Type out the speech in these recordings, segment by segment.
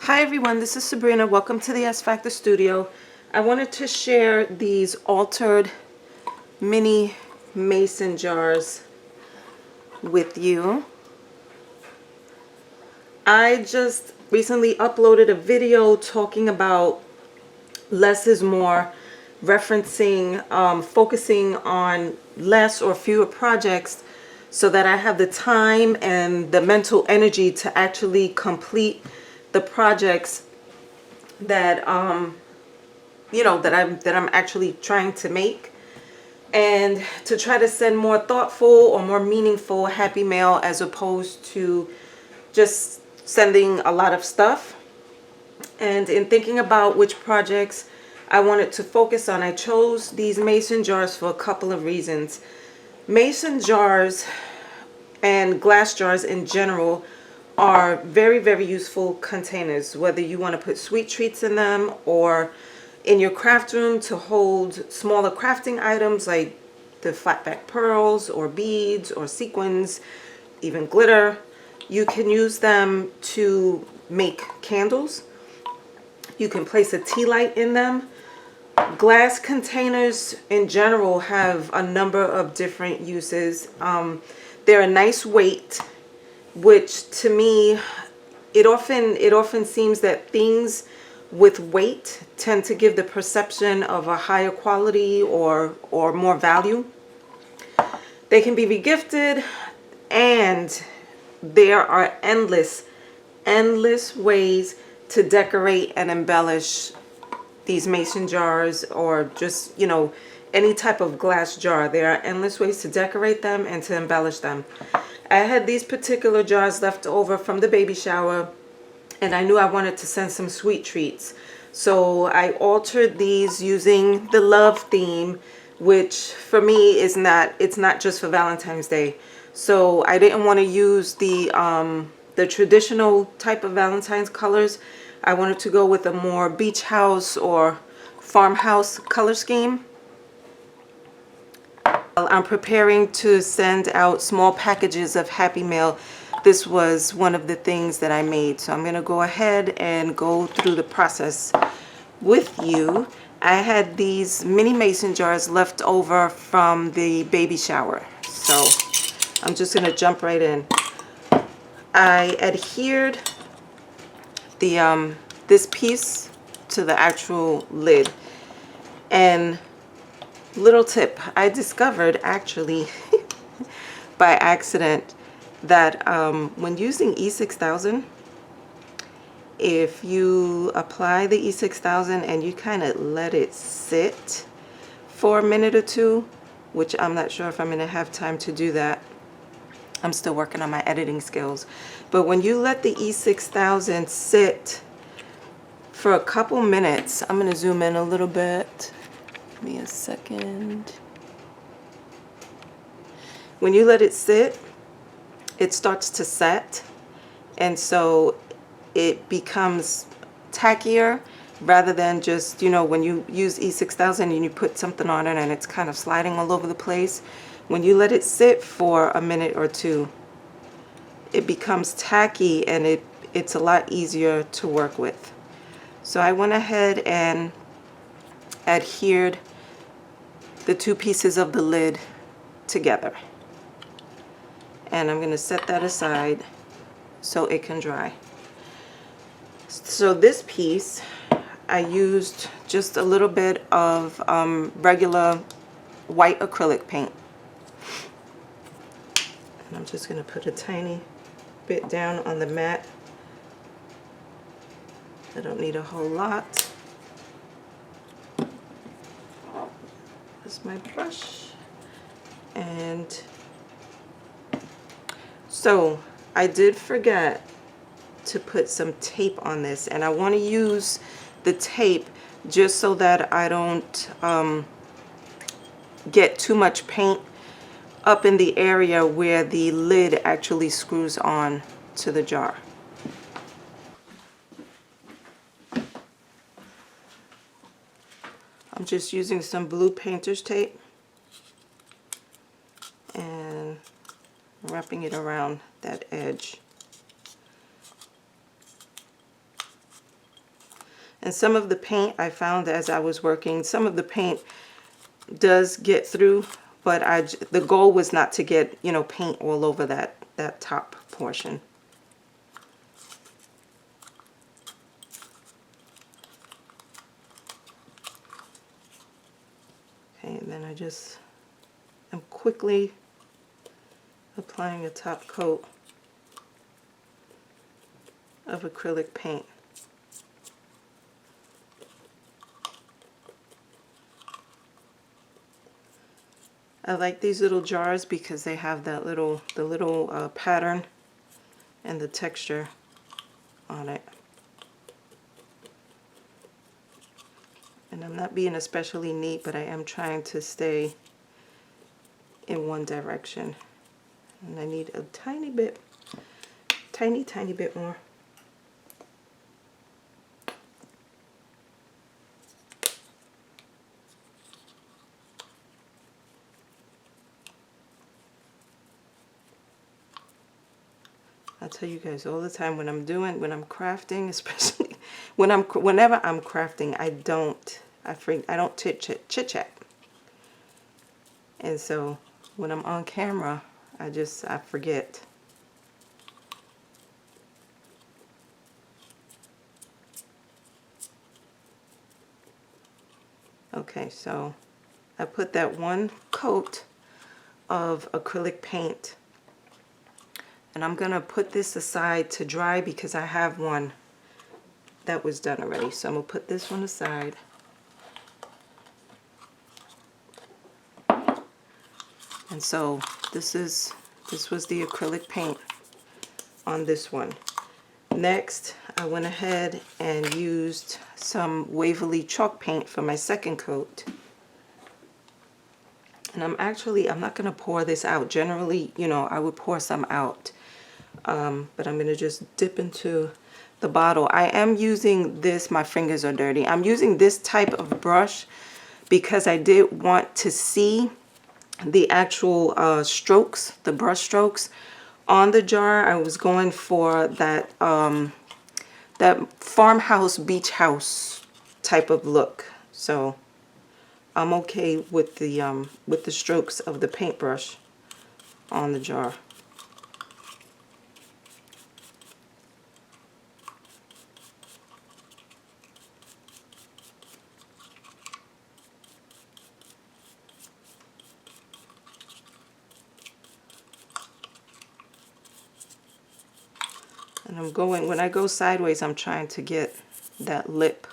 Hi everyone, this is Sabrina. Welcome to the S Factor Studio. I wanted to share these altered mini mason jars with you. I just recently uploaded a video talking about less is more, referencing focusing on less or fewer projects so that I have the time and the mental energy to actually complete the projects that that I'm actually trying to make, and to try to send more thoughtful or more meaningful happy mail as opposed to just sending a lot of stuff. And in thinking about which projects I wanted to focus on, I chose these mason jars for a couple of reasons. Mason jars and glass jars in general are very, very useful containers, whether you want to put sweet treats in them or in your craft room to hold smaller crafting items like the flat back pearls or beads or sequins, even glitter. You can use them to make candles. You can place a tea light in them. Glass containers in general have a number of different uses. They're a nice weight, which to me, it often seems that things with weight tend to give the perception of a higher quality or more value. They can be regifted, and there are endless ways to decorate and embellish these mason jars, or just, any type of glass jar. There are endless ways to decorate them and to embellish them. I had these particular jars left over from the baby shower, and I knew I wanted to send some sweet treats. So I altered these using the love theme, which for me it's not just for Valentine's Day. So I didn't want to use the traditional type of Valentine's colors. I wanted to go with a more beach house or farmhouse color scheme. I'm preparing to send out small packages of Happy Mail. This was one of the things that I made, so I'm going to go ahead and go through the process with you. I had these mini mason jars left over from the baby shower, so I'm just going to jump right in. I adhered the this piece to the actual lid, and little tip, I discovered actually by accident that when using E6000, if you apply the E6000 and you kind of let it sit for a minute or two, which I'm not sure if I'm going to have time to do that. I'm still working on my editing skills. But when you let the E6000 sit for a couple minutes, I'm going to zoom in a little bit. Give me a second. When you let it sit, it starts to set, and so it becomes tackier rather than just, when you use E6000 and you put something on it and it's kind of sliding all over the place. When you let it sit for a minute or two, it becomes tacky, and it's a lot easier to work with. So I went ahead and adhered the two pieces of the lid together, and I'm going to set that aside so it can dry. So this piece, I used just a little bit of regular white acrylic paint, and I'm just going to put a tiny bit down on the mat. I don't need a whole lot. That's my brush. And so I did forget to put some tape on this, and I want to use the tape just so that I don't get too much paint up in the area where the lid actually screws on to the jar. I'm just using some blue painter's tape and wrapping it around that edge. And some of the paint, I found as I was working, some of the paint does get through, but the goal was not to get, you know, paint all over that top portion. Okay, and then I'm quickly applying a top coat of acrylic paint. I like these little jars because they have the little pattern and the texture on it. And I'm not being especially neat, but I am trying to stay in one direction. And I need a tiny bit, tiny bit more. I tell you guys all the time when I'm crafting, especially whenever I'm crafting, I don't chit chat. And so when I'm on camera, I forget. Okay, so I put that one coat of acrylic paint, and I'm gonna put this aside to dry because I have one that was done already. So I'm gonna put this one aside. And so this was the acrylic paint on this one. Next, I went ahead and used some Waverly chalk paint for my second coat. And I'm not going to pour this out. Generally, you know, I would pour some out. But I'm going to just dip into the bottle. I am using this, my fingers are dirty. I'm using this type of brush because I did want to see the actual strokes, the brush strokes on the jar. I was going for that that farmhouse, beach house type of look. So I'm okay with the strokes of the paintbrush on the jar. And when I go sideways, I'm trying to get that lip.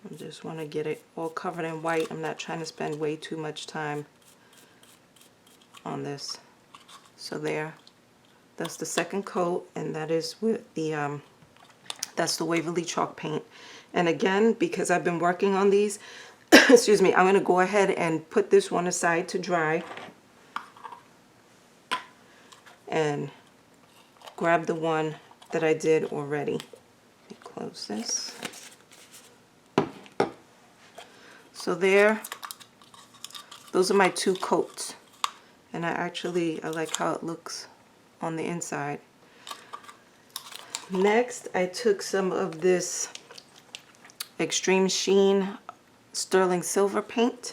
I just want to get it all covered in white. I'm not trying to spend way too much time on this. So there. That's the second coat, and that is with the that's the Waverly chalk paint. And again, because I've been working on these, excuse me, I'm going to go ahead and put this one aside to dry and grab the one that I did already. Let me close this. So there, those are my two coats, and I like how it looks on the inside. Next, I took some of this Extreme Sheen sterling silver paint,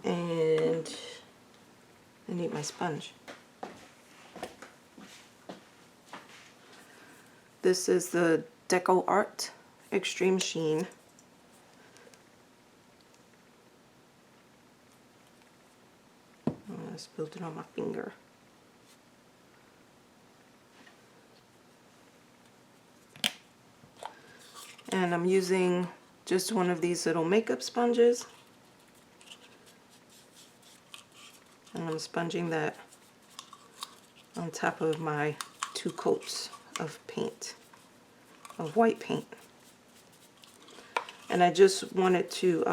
and I need my sponge. This is the Deco Art Extreme Sheen. I spilled it on my finger. And I'm using just one of these little makeup sponges. And I'm sponging that on top of my two coats of paint, of white paint. And I just wanted to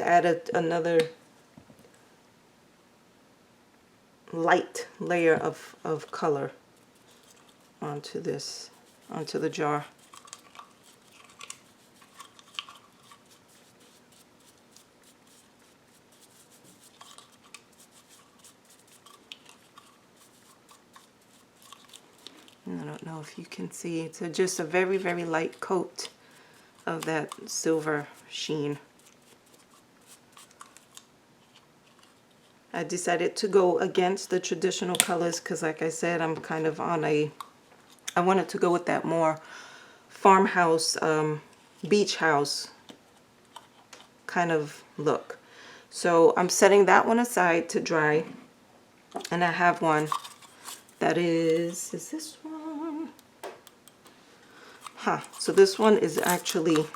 add another light layer of color onto this, onto the jar. And I don't know if you can see, it's just a very, very light coat of that silver sheen. I decided to go against the traditional colors because, like I said, I'm kind of on I wanted to go with that more farmhouse, beach house kind of look. So I'm setting that one aside to dry, and I have one that is this one? So this one is actually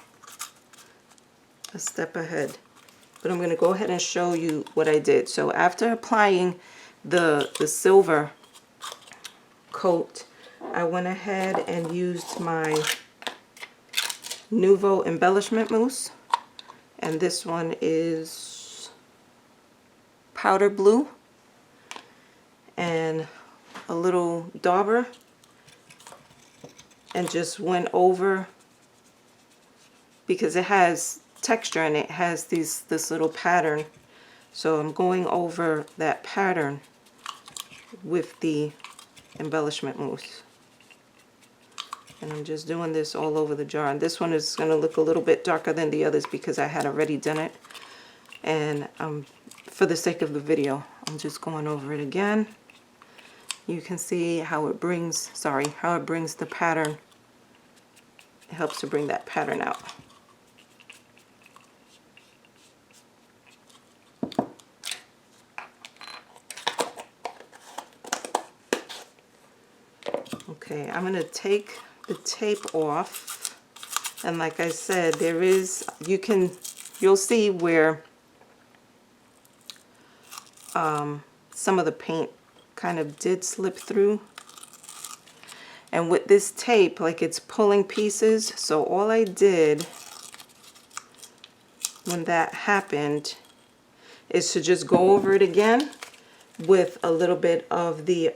a step ahead. But I'm going to go ahead and show you what I did. So after applying the silver coat, I went ahead and used my Nouveau embellishment mousse. And this one is powder blue. And a little dauber. And just went over, because it has texture and it has this little pattern, so I'm going over that pattern with the embellishment mousse, and I'm just doing this all over the jar. And this one is going to look a little bit darker than the others because I had already done it, and for the sake of the video, I'm just going over it again. You can see how it brings the pattern. It helps to bring that pattern out. Okay, I'm going to take the tape off, and like I said, there is, you'll see where some of the paint kind of did slip through. And with this tape, like, it's pulling pieces, so all I did when that happened is to just go over it again with a little bit of the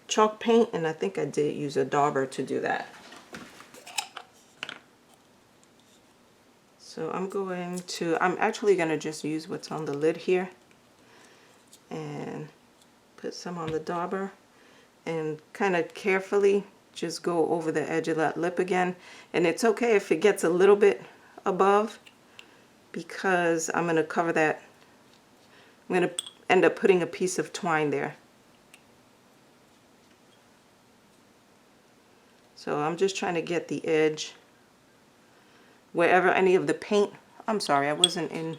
chalk paint, and I think I did use a dauber to do that. So I'm actually going to just use what's on the lid here and put some on the dauber and kind of carefully just go over the edge of that lip again. And it's okay if it gets a little bit above, because I'm going to cover that. I'm going to end up putting a piece of twine there. So I'm just trying to get the edge wherever any of the paint, I'm sorry, I wasn't in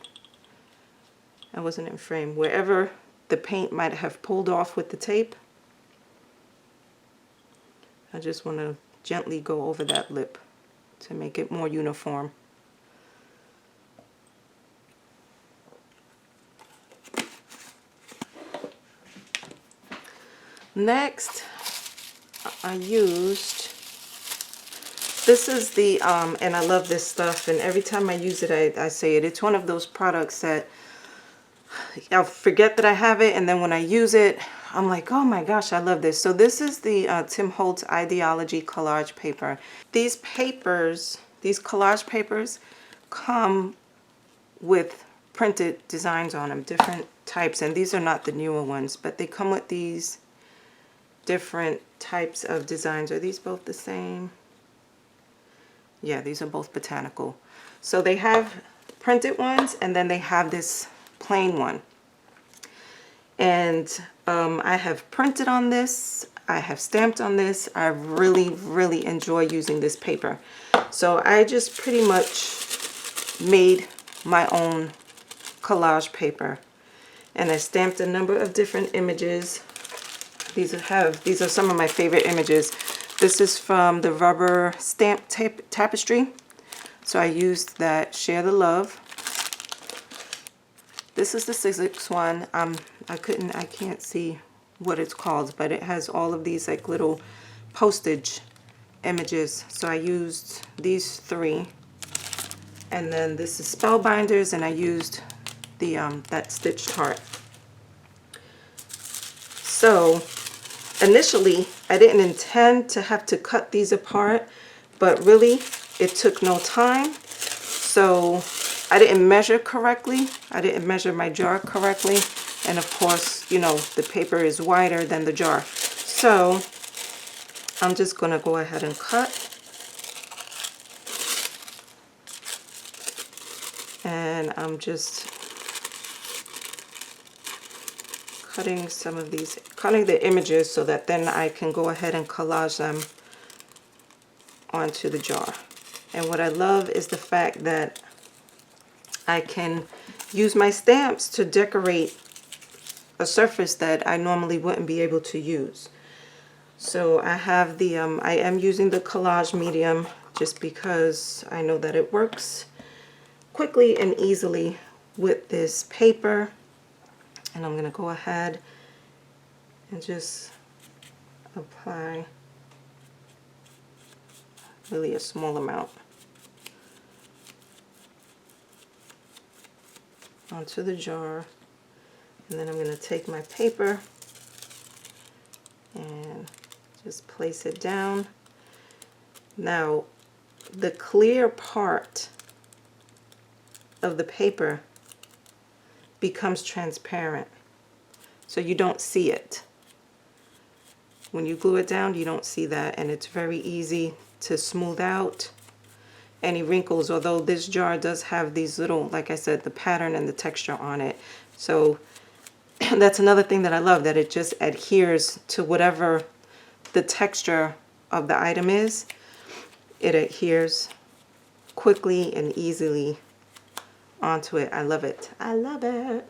frame. Wherever the paint might have pulled off with the tape, I just want to gently go over that lip to make it more uniform. Next, I used, this is the, and I love this stuff, and every time I use it, I say it. It's one of those products that I'll forget that I have it, and then when I use it, I'm like, oh my gosh, I love this. So this is the Tim Holtz Ideology collage paper. These papers, these collage papers, come with printed designs on them, different types, and these are not the newer ones, but they come with these different types of designs. Are these both the same? Yeah, these are both botanical. So they have printed ones, and then they have this plain one. And I have printed on this, I have stamped on this. I really enjoy using this paper. So I just pretty much made my own collage paper, and I stamped a number of different images. These are some of my favorite images. This is from the rubber stamp tapestry. So I used that Share the Love. This is the Sizzix one. I can't see what it's called, but it has all of these like little postage images. So I used these three. And then this is Spellbinders, and I used the that stitched heart. So initially I didn't intend to have to cut these apart, but really it took no time. So I didn't measure correctly. I didn't measure my jar correctly. And of course, you know, the paper is wider than the jar. So I'm just going to go ahead and cut. And I'm just cutting some of these, cutting the images so that then I can go ahead and collage them onto the jar. And what I love is the fact that I can use my stamps to decorate a surface that I normally wouldn't be able to use. So I have the, I am using the collage medium just because I know that it works quickly and easily with this paper. And I'm going to go ahead and just apply really a small amount onto the jar. And then I'm going to take my paper and just place it down. Now, the clear part of the paper becomes transparent, so you don't see it. When you glue it down, you don't see that, and it's very easy to smooth out any wrinkles, although this jar does have these little, like I said, the pattern and the texture on it. So that's another thing that I love, that it just adheres to whatever the texture of the item is. It adheres quickly and easily onto it. I love it. I love it.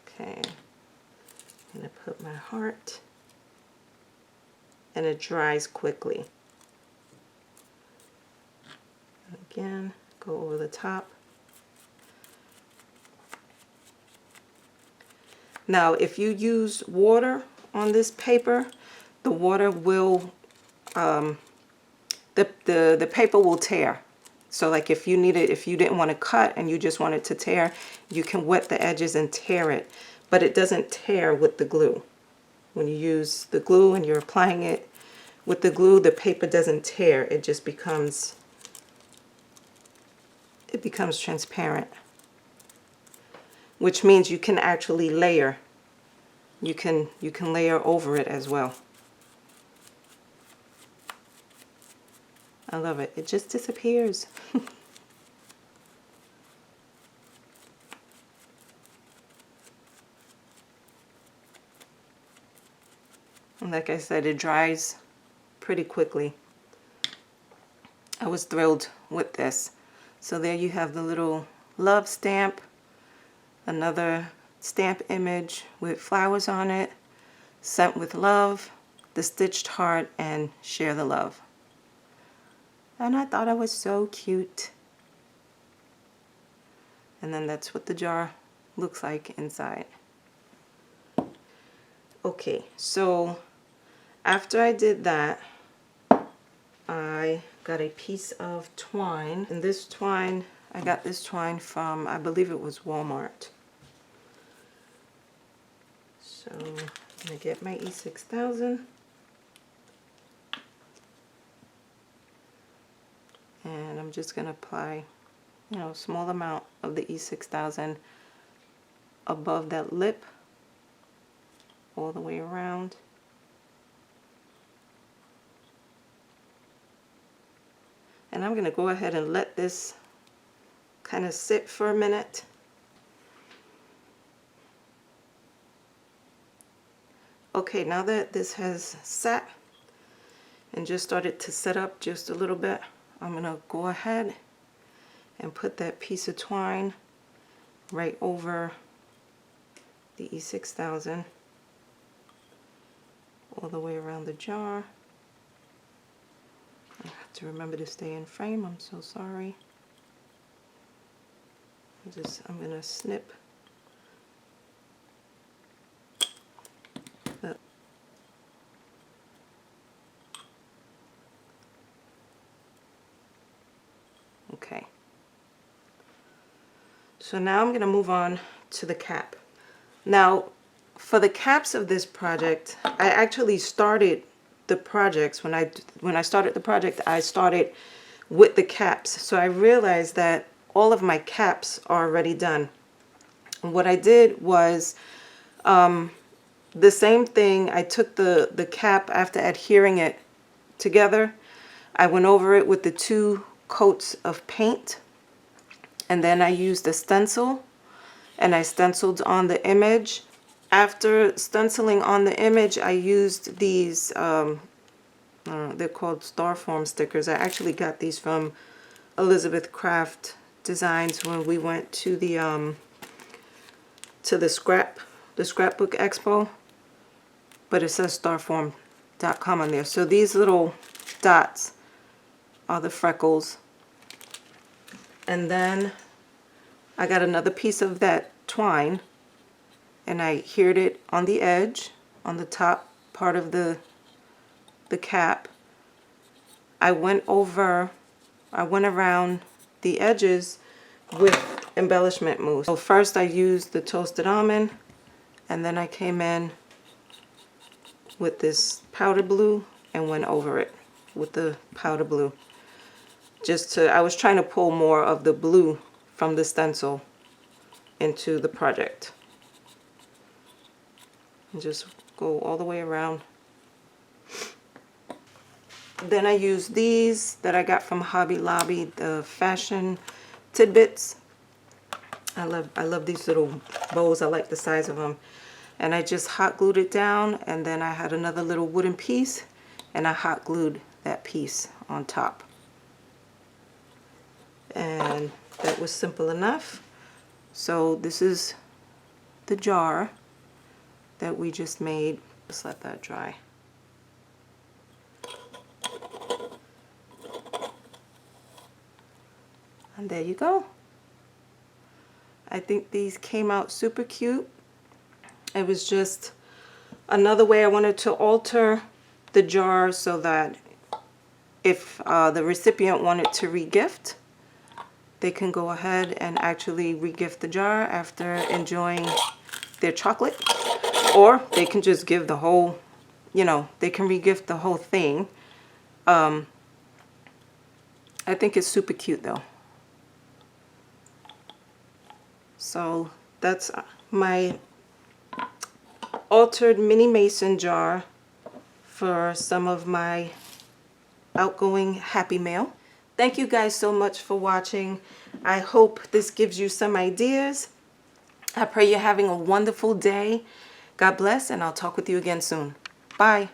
Okay, I'm gonna put my heart, and it dries quickly. Again, go over the top. Now, if you use water on this paper, the water will, the paper will tear. So like if you needed, if you didn't want to cut and you just wanted to tear, you can wet the edges and tear it. But it doesn't tear with the glue. When you use the glue and you're applying it with the glue, the paper doesn't tear. It just becomes, it becomes transparent, which means you can actually layer. You can layer over it as well. I love it. It just disappears. And like I said, it dries pretty quickly. I was thrilled with this. So there you have the little love stamp, another stamp image with flowers on it, sent with love, the stitched heart, and share the love. And I thought it was so cute. And then that's what the jar looks like inside. Okay, so after I did that, I got a piece of twine. And this twine, I got this twine from, I believe it was Walmart. So I'm going to get my E6000. And I'm just going to apply, you know, a small amount of the E6000 above that lip, all the way around. And I'm going to go ahead and let this kind of sit for a minute. Okay, now that this has sat and just started to set up just a little bit, I'm going to go ahead and put that piece of twine right over the E6000 all the way around the jar. I have to remember to stay in frame. I'm so sorry. I'm going to snip the okay. So now I'm going to move on to the cap. Now, for the caps of this project, I actually started the projects. When I started the project, I started with the caps. So I realized that all of my caps are already done. And what I did was the same thing. I took the cap after adhering it together. I went over it with the 2 coats of paint, and then I used a stencil and I stenciled on the image. After stenciling on the image, I used these, they're called Starform stickers. I actually got these from Elizabeth Craft Designs when we went to the scrapbook expo, but it says starform.com on there. So these little dots are the freckles. And then I got another piece of that twine and I adhered it on the edge, on the top part of the cap. I went around the edges with embellishment mousse. So first I used the toasted almond, and then I came in with this powder blue and went over it with the powder blue. I was trying to pull more of the blue from the stencil into the project. And just go all the way around. Then I use these that I got from Hobby Lobby, the fashion tidbits. I love these little bows. I like the size of them. And I just hot glued it down, and then I had another little wooden piece and I hot glued that piece on top. And that was simple enough. So this is the jar that we just made. Just let that dry. And there you go. I think these came out super cute. It was just another way I wanted to alter the jar so that if the recipient wanted to regift, they can go ahead and actually regift the jar after enjoying their chocolate. Or they can just give the whole, they can regift the whole thing. I think it's super cute though. So that's my altered mini mason jar for some of my outgoing Happy Mail. Thank you guys so much for watching. I hope this gives you some ideas. I pray you're having a wonderful day. God bless, and I'll talk with you again soon. Bye.